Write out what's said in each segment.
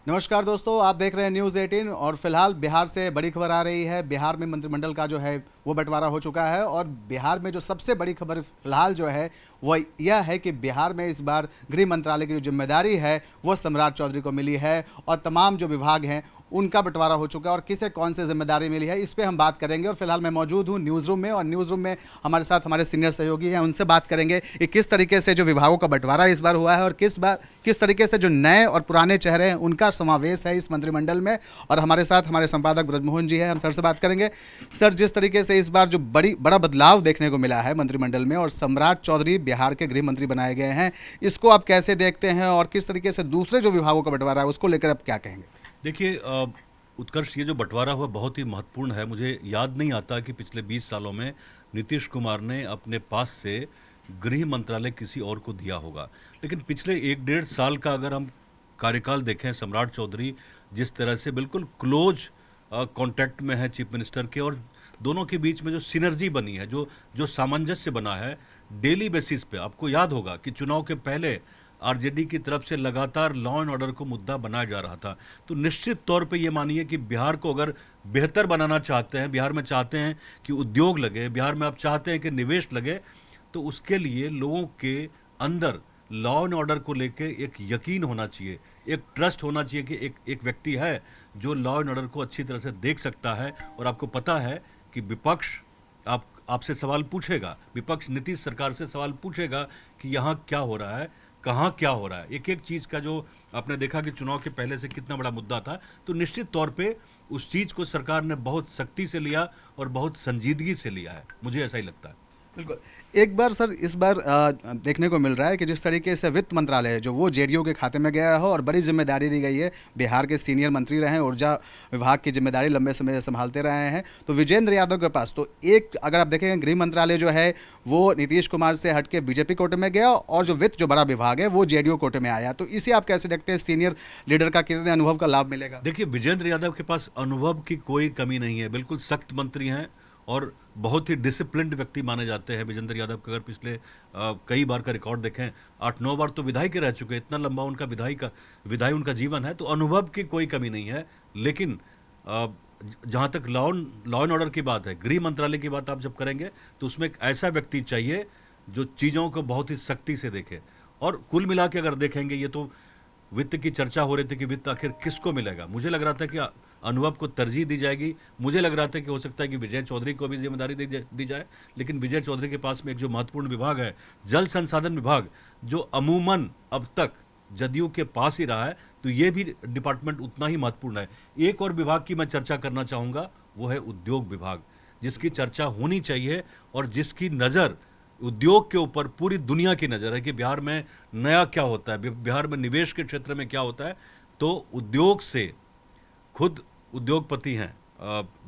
नमस्कार दोस्तों, आप देख रहे हैं न्यूज़ 18 और फिलहाल बिहार से बड़ी खबर आ रही है। बिहार में मंत्रिमंडल का जो है वो बंटवारा हो चुका है और बिहार में जो सबसे बड़ी खबर फिलहाल जो है वो यह है कि बिहार में इस बार गृह मंत्रालय की जो जिम्मेदारी है वो सम्राट चौधरी को मिली है और तमाम जो विभाग हैं उनका बंटवारा हो चुका है और किसे कौन सी जिम्मेदारी मिली है इस पे हम बात करेंगे। और फिलहाल मैं मौजूद हूँ न्यूज़ रूम में और न्यूज़ रूम में हमारे साथ हमारे सीनियर सहयोगी हैं, उनसे बात करेंगे कि किस तरीके से जो विभागों का बंटवारा इस बार हुआ है और किस तरीके से जो नए और पुराने चेहरे हैं उनका समावेश है इस मंत्रिमंडल में। और हमारे साथ हमारे संपादक ब्रजमोहन जी हैं, हम सर से बात करेंगे। सर, जिस तरीके से इस बार जो बड़ा बदलाव देखने को मिला है मंत्रिमंडल में और सम्राट चौधरी बिहार के गृह मंत्री बनाए गए हैं, इसको आप कैसे देखते हैं और किस तरीके से दूसरे जो विभागों का बंटवारा है उसको लेकर आप क्या कहेंगे? देखिए उत्कर्ष, ये जो बंटवारा हुआ बहुत ही महत्वपूर्ण है। मुझे याद नहीं आता कि पिछले 20 सालों में नीतीश कुमार ने अपने पास से गृह मंत्रालय किसी और को दिया होगा। लेकिन पिछले 1-1.5 साल का अगर हम कार्यकाल देखें, सम्राट चौधरी जिस तरह से बिल्कुल क्लोज कांटेक्ट में है चीफ मिनिस्टर के, और दोनों के बीच में जो सिनर्जी बनी है, जो सामंजस्य बना है डेली बेसिस पे। आपको याद होगा कि चुनाव के पहले आरजेडी की तरफ से लगातार लॉ एंड ऑर्डर को मुद्दा बनाया जा रहा था। तो निश्चित तौर पे ये मानिए कि बिहार को अगर बेहतर बनाना चाहते हैं, बिहार में चाहते हैं कि उद्योग लगे, बिहार में आप चाहते हैं कि निवेश लगे, तो उसके लिए लोगों के अंदर लॉ एंड ऑर्डर को लेके एक यकीन होना चाहिए, एक ट्रस्ट होना चाहिए कि एक व्यक्ति है जो लॉ एंड ऑर्डर को अच्छी तरह से देख सकता है। और आपको पता है कि विपक्ष आपसे सवाल पूछेगा, विपक्ष नीतीश सरकार से सवाल पूछेगा कि यहाँ क्या हो रहा है, कहाँ क्या हो रहा है। एक एक चीज़ का जो आपने देखा कि चुनाव के पहले से कितना बड़ा मुद्दा था, तो निश्चित तौर पे उस चीज़ को सरकार ने बहुत सख्ती से लिया और बहुत संजीदगी से लिया है, मुझे ऐसा ही लगता है। बिल्कुल। एक बार सर, इस बार देखने को मिल रहा है कि जिस तरीके से वित्त मंत्रालय है जो वो जेडीयू के खाते में गया हो और बड़ी जिम्मेदारी दी गई है, बिहार के सीनियर मंत्री रहे हैं, ऊर्जा विभाग की जिम्मेदारी लंबे समय से संभालते रहे हैं, तो विजेंद्र यादव के पास तो एक, अगर आप देखेंगे, गृह मंत्रालय जो है वो नीतीश कुमार से हटके बीजेपी कोटे में गया और जो वित्त जो बड़ा विभाग है वो जेडीयू कोटे में आया। तो इसे आप कैसे देखते हैं? सीनियर लीडर का कितने अनुभव का लाभ मिलेगा? देखिए, विजेंद्र यादव के पास अनुभव की कोई कमी नहीं है, बिल्कुल सख्त मंत्री हैं और बहुत ही डिसिप्लिन्ड व्यक्ति माने जाते हैं विजेंद्र यादव का। अगर पिछले कई बार का रिकॉर्ड देखें, 8-9 बार तो विधायक रह चुके हैं, इतना लंबा उनका विधायी उनका जीवन है, तो अनुभव की कोई कमी नहीं है। लेकिन जहाँ तक लॉ एंड ऑर्डर की बात है, गृह मंत्रालय की बात आप जब करेंगे, तो उसमें एक ऐसा व्यक्ति चाहिए जो चीज़ों को बहुत ही सख्ती से देखे। और कुल मिला के अगर देखेंगे, ये तो वित्त की चर्चा हो रही थी कि वित्त आखिर किसको मिलेगा, मुझे लग रहा था कि अनुभव को तरजीह दी जाएगी। मुझे लग रहा था कि हो सकता है कि विजय चौधरी को भी जिम्मेदारी दी जाए, लेकिन विजय चौधरी के पास में एक जो महत्वपूर्ण विभाग है, जल संसाधन विभाग, जो अमूमन अब तक जदयू के पास ही रहा है, तो ये भी डिपार्टमेंट उतना ही महत्वपूर्ण है। एक और विभाग की मैं चर्चा करना चाहूँगा, वो है उद्योग विभाग, जिसकी चर्चा होनी चाहिए और जिसकी नज़र उद्योग के ऊपर पूरी दुनिया की नज़र है कि बिहार में नया क्या होता है, बिहार में निवेश के क्षेत्र में क्या होता है। तो उद्योग से, खुद उद्योगपति हैं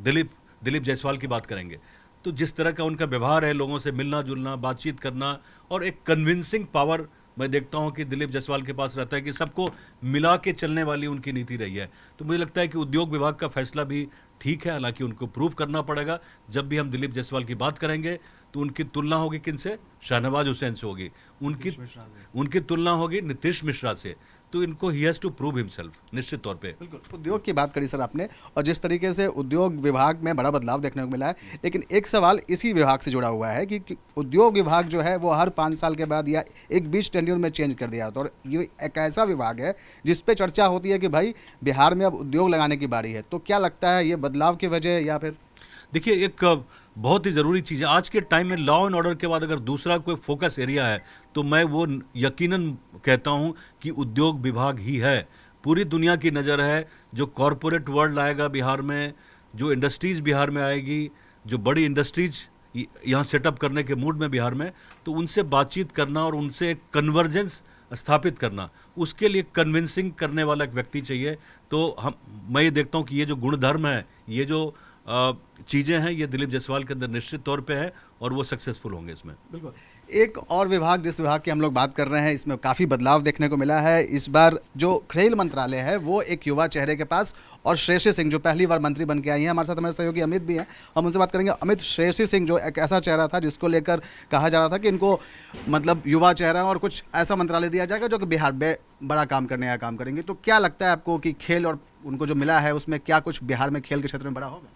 दिलीप जायसवाल की बात करेंगे, तो जिस तरह का उनका व्यवहार है, लोगों से मिलना जुलना, बातचीत करना, और एक कन्विंसिंग पावर मैं देखता हूं कि दिलीप जायसवाल के पास रहता है कि सबको मिला के चलने वाली उनकी नीति रही है। तो मुझे लगता है कि उद्योग विभाग का फैसला भी ठीक है, हालांकि उनको प्रूव करना पड़ेगा। जब भी हम दिलीप जायसवाल की बात करेंगे तो उनकी तुलना होगी किनसे? शाहनवाज हुसैन से होगी, उनकी तुलना होगी नीतीश मिश्रा से। तो इनको he has to prove himself, निश्चित तौर पे। बिल्कुल। उद्योग की बात करी सर आपने, और जिस तरीके से उद्योग विभाग में बड़ा बदलाव देखने को मिला है, लेकिन एक सवाल इसी विभाग से जुड़ा हुआ है कि उद्योग विभाग जो है वो हर 5 साल के बाद या एक बीच टेन्योर में चेंज कर दिया होता है, और ये एक ऐसा विभाग है जिस पे चर्चा होती है कि भाई बिहार में अब उद्योग लगाने की बारी है। तो क्या लगता है, ये बदलाव की वजह या फिर? देखिए, एक बहुत ही ज़रूरी चीज़ है आज के टाइम में, लॉ एंड ऑर्डर के बाद अगर दूसरा कोई फोकस एरिया है तो मैं वो यकीनन कहता हूँ कि उद्योग विभाग ही है। पूरी दुनिया की नज़र है, जो कॉरपोरेट वर्ल्ड आएगा बिहार में, जो इंडस्ट्रीज़ बिहार में आएगी, जो बड़ी इंडस्ट्रीज यहाँ सेटअप करने के मूड में बिहार में, तो उनसे बातचीत करना और उनसे एक कन्वर्जेंस स्थापित करना, उसके लिए कन्विंसिंग करने वाला एक व्यक्ति चाहिए। तो मैं ये देखता हूँ कि ये जो गुणधर्म है, ये जो चीज़ें हैं, ये दिलीप जायसवाल के अंदर निश्चित तौर पे है और वो सक्सेसफुल होंगे इसमें। बिल्कुल। एक और विभाग, जिस विभाग की हम लोग बात कर रहे हैं, इसमें काफ़ी बदलाव देखने को मिला है। इस बार जो खेल मंत्रालय है वो एक युवा चेहरे के पास, और श्रेयसी सिंह जो पहली बार मंत्री बन के आई हैं, हमारे साथ हमारे सहयोगी अमित भी हैं, हम उनसे बात करेंगे। अमित, श्रेयसी सिंह जो एक ऐसा चेहरा था जिसको लेकर कहा जा रहा था कि इनको मतलब युवा चेहरा और कुछ ऐसा मंत्रालय दिया जाएगा जो कि बिहार में बड़ा काम करने का काम करेंगे, तो क्या लगता है आपको कि खेल और उनको जो मिला है उसमें क्या कुछ बिहार में खेल के क्षेत्र में बड़ा होगा?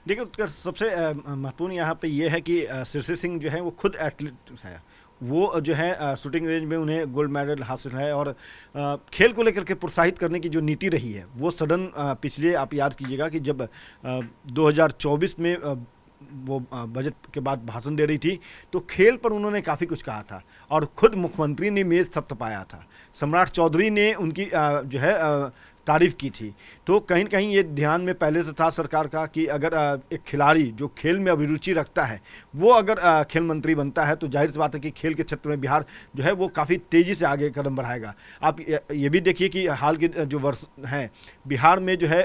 देखिए, उसका सबसे महत्वपूर्ण यहाँ पे ये है कि श्रेयसी सिंह जो है वो खुद एथलीट है। वो जो है शूटिंग रेंज में उन्हें गोल्ड मेडल हासिल है, और खेल को लेकर के प्रोत्साहित करने की जो नीति रही है वो सडन पिछले, आप याद कीजिएगा कि जब 2024 में वो बजट के बाद भाषण दे रही थी तो खेल पर उन्होंने काफ़ी कुछ कहा था, और खुद मुख्यमंत्री ने मेज़ थपथपाया था। सम्राट चौधरी ने उनकी जो है तारीफ की थी। तो कहीं न कहीं ये ध्यान में पहले से था सरकार का कि अगर एक खिलाड़ी जो खेल में अभिरुचि रखता है वो अगर खेल मंत्री बनता है तो जाहिर सी बात है कि खेल के क्षेत्र में बिहार जो है वो काफ़ी तेज़ी से आगे कदम बढ़ाएगा। आप ये भी देखिए कि हाल के जो वर्ष हैं बिहार में जो है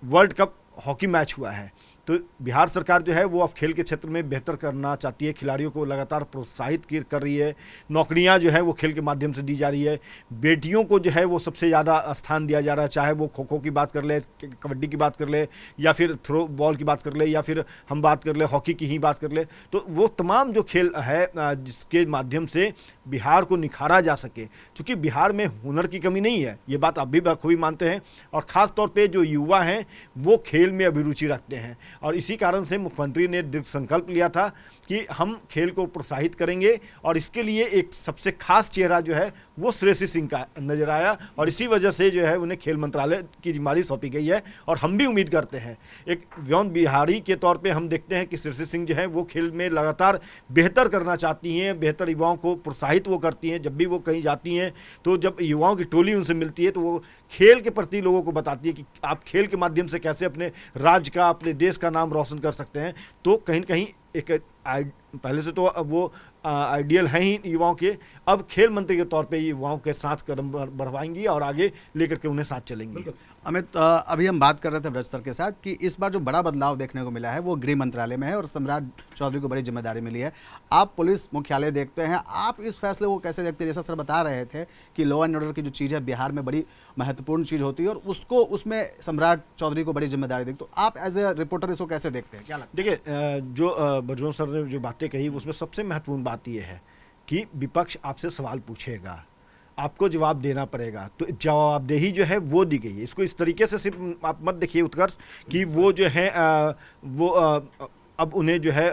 वर्ल्ड कप हॉकी मैच हुआ है, तो बिहार सरकार जो है वो अब खेल के क्षेत्र में बेहतर करना चाहती है, खिलाड़ियों को लगातार प्रोत्साहित कर रही है, नौकरियां जो है वो खेल के माध्यम से दी जा रही है, बेटियों को जो है वो सबसे ज़्यादा स्थान दिया जा रहा है, चाहे वो खो खो की बात कर ले, कबड्डी की बात कर ले, या फिर थ्रो बॉल की बात कर ले, या फिर हम बात कर ले हॉकी की ही बात कर ले, तो वो तमाम जो खेल है जिसके माध्यम से बिहार को निखारा जा सके। क्योंकि बिहार में हुनर की कमी नहीं है, ये बात आप भी बखूबी मानते हैं, और ख़ास तौर पे जो युवा हैं वो खेल में अभिरुचि रखते हैं, और इसी कारण से मुख्यमंत्री ने दृढ़ संकल्प लिया था कि हम खेल को प्रोत्साहित करेंगे, और इसके लिए एक सबसे खास चेहरा जो है वो श्रेयसी सिंह का नजर आया, और इसी वजह से जो है उन्हें खेल मंत्रालय की जिम्मेदारी सौंपी गई है। और हम भी उम्मीद करते हैं, एक यौन बिहारी के तौर पे हम देखते हैं कि श्रेयसी सिंह जो है वो खेल में लगातार बेहतर करना चाहती हैं, बेहतर युवाओं को प्रोत्साहित वो करती हैं। जब भी वो कहीं जाती हैं तो जब युवाओं की टोली उनसे मिलती है तो वो खेल के प्रति लोगों को बताती है कि आप खेल के माध्यम से कैसे अपने राज्य का, अपने देश का नाम रोशन कर सकते हैं। तो कहीं न कहीं एक पहले से तो वो आइडियल हैं ही युवाओं के, अब खेल मंत्री के तौर पे युवाओं के साथ कदम बढ़वाएंगी और आगे लेकर के उन्हें साथ चलेंगी। अमित, अभी हम बात कर रहे थे ब्रज सर के साथ कि इस बार जो बड़ा बदलाव देखने को मिला है वो गृह मंत्रालय में है, और सम्राट चौधरी को बड़ी जिम्मेदारी मिली है। आप पुलिस मुख्यालय देखते हैं, आप इस फैसले को कैसे देखते हैं? जैसा सर बता रहे थे कि लॉ एंड ऑर्डर की जो चीज़ है बिहार में बड़ी महत्वपूर्ण चीज़ होती है, और उसको उसमें सम्राट चौधरी को बड़ी जिम्मेदारी दी, तो आप एज ए रिपोर्टर इसको कैसे देखते हैं? क्या लगता है? देखिए, जो बजरंग सर ने जो बातें कही उसमें सबसे महत्वपूर्ण बात यह है कि विपक्ष आपसे सवाल पूछेगा, आपको जवाब देना पड़ेगा, तो जवाबदेही जो है वो दी गई है। इसको इस तरीके से सिर्फ आप मत देखिए उत्कर्ष कि वो जो है अब उन्हें जो है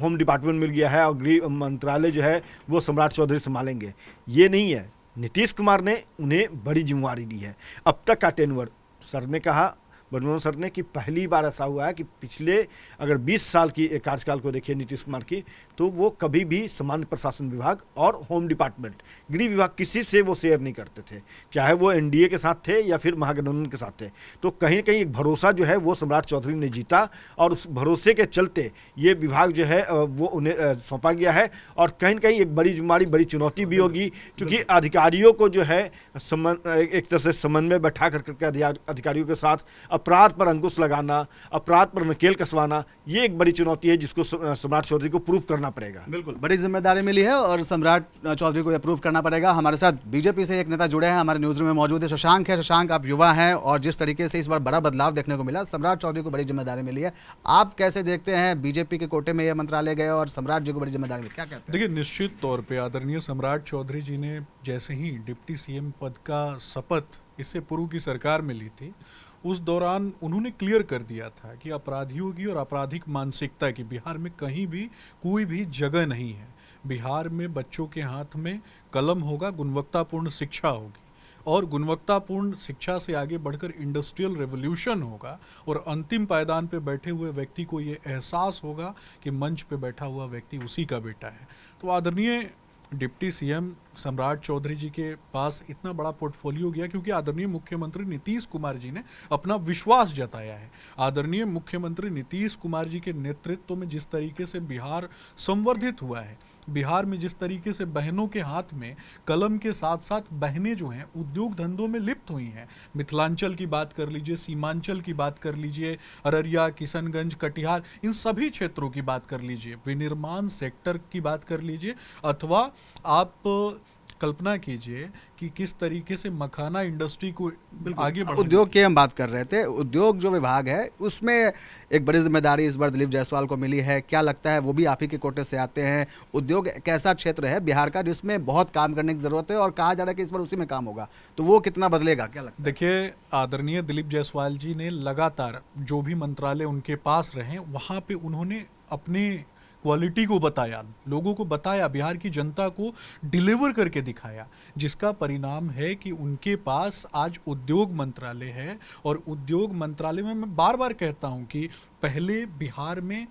होम डिपार्टमेंट मिल गया है और गृह मंत्रालय जो है वो सम्राट चौधरी संभालेंगे, ये नहीं है। नीतीश कुमार ने उन्हें बड़ी जिम्मेदारी दी है। अब तक का टेन्योर, सर ने कहा, बजरंग सर ने, कि पहली बार ऐसा हुआ है कि पिछले अगर 20 साल की कार्यकाल को देखिए नीतीश कुमार की, तो वो कभी भी सामान्य प्रशासन विभाग और होम डिपार्टमेंट, गृह विभाग, किसी से वो शेयर नहीं करते थे, चाहे वो एनडीए के साथ थे या फिर महागठबंधन के साथ थे। तो कहीं ना कहीं एक भरोसा जो है वो सम्राट चौधरी ने जीता, और उस भरोसे के चलते ये विभाग जो है वो उन्हें सौंपा गया है। और कहीं ना कहीं एक बड़ी जिम्मेदारी, बड़ी चुनौती भी होगी, क्योंकि अधिकारियों को जो है एक तरह से समन्वय बैठा करके अधिकारियों के साथ अपराध पर अंकुश लगाना, अपराध पर नकेल कसवाना, ये एक बड़ी चुनौती है जिसको सम्राट चौधरी को प्रूव करना पड़ेगा। बिल्कुल, बड़ी जिम्मेदारी मिली है और सम्राट चौधरी को अप्रूव करना पड़ेगा। हमारे साथ बीजेपी से एक नेता जुड़े हैं, हमारे न्यूज़ रूम में मौजूद है, शशांक है। शशांक, आप युवा हैं और जिस तरीके से इस बार बड़ा बदलाव देखने को मिला, सम्राट चौधरी को बड़ी जिम्मेदारी मिली है, आप कैसे देखते हैं? बीजेपी के कोटे में यह मंत्रालय गए और सम्राट जी को बड़ी जिम्मेदारी मिली, क्या कहते हैं? देखिए, निश्चित तौर पर आदरणीय सम्राट चौधरी जी ने जैसे ही डिप्टी सीएम पद का शपथ इससे पूर्व की सरकार में ली थी, उस दौरान उन्होंने क्लियर कर दिया था कि अपराधियों की और आपराधिक मानसिकता की बिहार में कहीं भी कोई भी जगह नहीं है। बिहार में बच्चों के हाथ में कलम होगा, गुणवत्तापूर्ण शिक्षा होगी, और गुणवत्तापूर्ण शिक्षा से आगे बढ़कर इंडस्ट्रियल रेवोल्यूशन होगा, और अंतिम पायदान पे बैठे हुए व्यक्ति को ये एहसास होगा कि मंच पे बैठा हुआ व्यक्ति उसी का बेटा है। तो आदरणीय डिप्टी सीएम सम्राट चौधरी जी के पास इतना बड़ा पोर्टफोलियो गया क्योंकि आदरणीय मुख्यमंत्री नीतीश कुमार जी ने अपना विश्वास जताया है। आदरणीय मुख्यमंत्री नीतीश कुमार जी के नेतृत्व में जिस तरीके से बिहार संवर्धित हुआ है, बिहार में जिस तरीके से बहनों के हाथ में कलम के साथ साथ बहनें जो हैं उद्योग धंधों में लिप्त हुई हैं, मिथिलांचल की बात कर लीजिए, सीमांचल की बात कर लीजिए, अररिया, किशनगंज, कटिहार, इन सभी क्षेत्रों की बात कर लीजिए, विनिर्माण सेक्टर की बात कर लीजिए, अथवा आप कल्पना कीजिए कि किस तरीके से मखाना इंडस्ट्री को आगे बढ़ाने उद्योग की हम बात कर रहे थे। उद्योग जो विभाग है उसमें एक बड़ी जिम्मेदारी इस बार दिलीप जायसवाल को मिली है। क्या लगता है, वो भी आप ही के कोटे से आते हैं, उद्योग एक ऐसा क्षेत्र है बिहार का जिसमें बहुत काम करने की जरूरत है और कहा जा रहा है कि इस बार उसी में काम होगा, तो वो कितना बदलेगा, क्या लगता है? देखिए, आदरणीय दिलीप जायसवाल जी ने लगातार जो भी मंत्रालय उनके पास रहे वहाँ पे उन्होंने अपने क्वालिटी को बताया, लोगों को बताया, बिहार की जनता को डिलीवर करके दिखाया, जिसका परिणाम है कि उनके पास आज उद्योग मंत्रालय है। और उद्योग मंत्रालय में मैं बार बार कहता हूं कि पहले बिहार में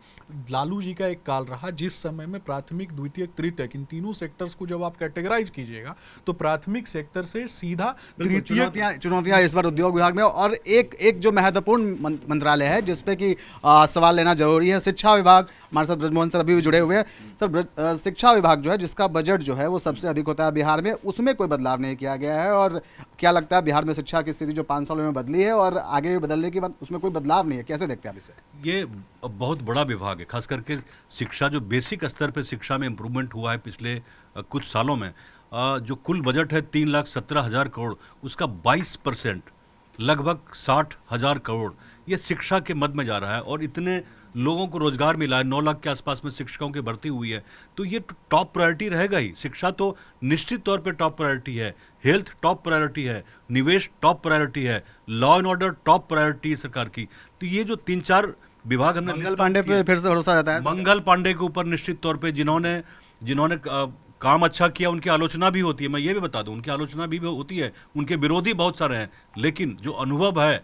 लालू जी का एक काल रहा जिस समय में प्राथमिक, द्वितीयक, तृतीयक, इन तीनों सेक्टर्स को जब आप कैटेगराइज कीजिएगा तो प्राथमिक सेक्टर से सीधा तृतीयक। चुनौतियां इस बार उद्योग विभाग में, और एक जो महत्वपूर्ण मंत्रालय है जिसपे कि सवाल लेना जरूरी है, शिक्षा विभाग। हमारे साथ ब्रजमोहन सर अभी भी जुड़े हुए हैं। सर, शिक्षा विभाग जो है जिसका बजट जो है वो सबसे अधिक होता है बिहार में, उसमें कोई बदलाव नहीं किया गया है, और क्या लगता है बिहार में शिक्षा की स्थिति जो 5 सालों में बदली है और आगे भी बदलने की बात, उसमें कोई बदलाव नहीं है, कैसे देखते हैं आप इसे? ये बहुत बड़ा विभाग है, खास करके शिक्षा, जो बेसिक स्तर पे शिक्षा में इम्प्रूवमेंट हुआ है पिछले कुछ सालों में। जो कुल बजट है 3,17,000 करोड़, उसका 22% लगभग 60,000 करोड़ ये शिक्षा के मद में जा रहा है, और इतने लोगों को रोजगार मिला है, 9 लाख के आसपास में शिक्षकों की भर्ती हुई है, तो ये टॉप प्रायोरिटी रहेगा ही। शिक्षा तो निश्चित तौर पे टॉप प्रायोरिटी है, हेल्थ टॉप प्रायोरिटी है, निवेश टॉप प्रायोरिटी है, law and order top priority है सरकार की। तो ये जो 3-4 विभाग हमने, मंगल पांडे पे फिर से भरोसा रहता है? मंगल पांडे के ऊपर निश्चित तौर पे जिन्होंने काम अच्छा किया उनकी आलोचना भी होती है, मैं ये भी बता दूं, उनकी आलोचना भी होती है, उनके विरोधी बहुत सारे हैं, लेकिन जो अनुभव है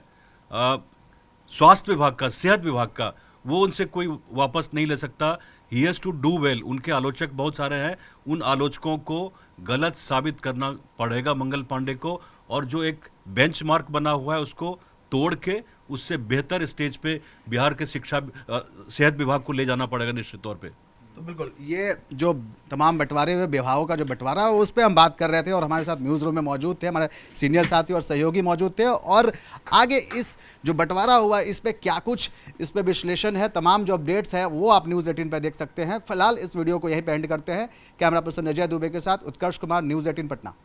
स्वास्थ्य विभाग का, सेहत विभाग का, वो उनसे कोई वापस नहीं ले सकता। He has to do well. उनके आलोचक बहुत सारे हैं, उन आलोचकों को गलत साबित करना पड़ेगा मंगल पांडे को, और जो एक बेंचमार्क बना हुआ है उसको तोड़ के उससे बेहतर स्टेज पे बिहार के शिक्षा सेहत विभाग को ले जाना पड़ेगा निश्चित तौर पे। तो बिल्कुल, ये जो तमाम बंटवारे हुए विभागों का जो बंटवारा है उस पर हम बात कर रहे थे, और हमारे साथ न्यूज़ रूम में मौजूद थे हमारे सीनियर साथी और सहयोगी मौजूद थे, और आगे इस जो बंटवारा हुआ इस पे क्या कुछ इस पे विश्लेषण है, तमाम जो अपडेट्स है वो आप न्यूज़ 18 पर देख सकते हैं। फिलहाल इस वीडियो को यहीं पे एंड करते हैं। कैमरा पर्सन अजय दुबे के साथ उत्कर्ष कुमार, न्यूज़ 18 पटना।